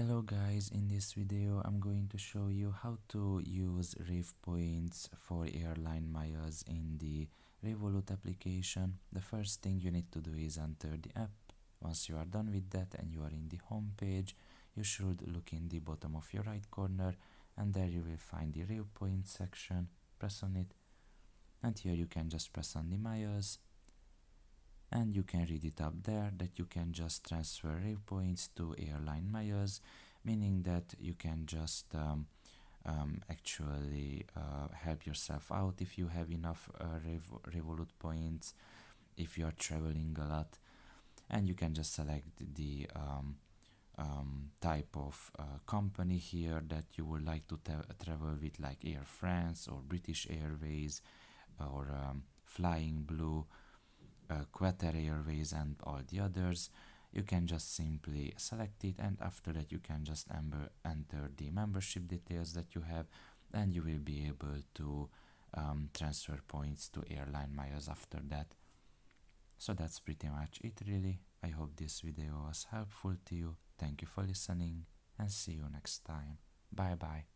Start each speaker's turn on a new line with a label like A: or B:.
A: Hello guys, in this video I'm going to show you how to use revpoints for airline miles in the Revolut application. The first thing you need to do is enter the app. Once you are done with that and you are in the home page, you should look in the bottom of your right corner and there you will find the revpoints section. Press on it and here you can just press on the miles. And you can read it up there that you can just transfer revpoints to airline miles, meaning that you can just actually help yourself out if you have enough Revolut points, if you are traveling a lot, and you can just select the type of company here that you would like to travel with, like Air France or British Airways or Flying Blue, Qatar Airways and all the others. You can just simply select it, and after that you can just enter the membership details that you have, and you will be able to transfer points to airline miles after that. So that's pretty much it really. I hope this video was helpful to you. Thank you for listening and see you next time. Bye bye.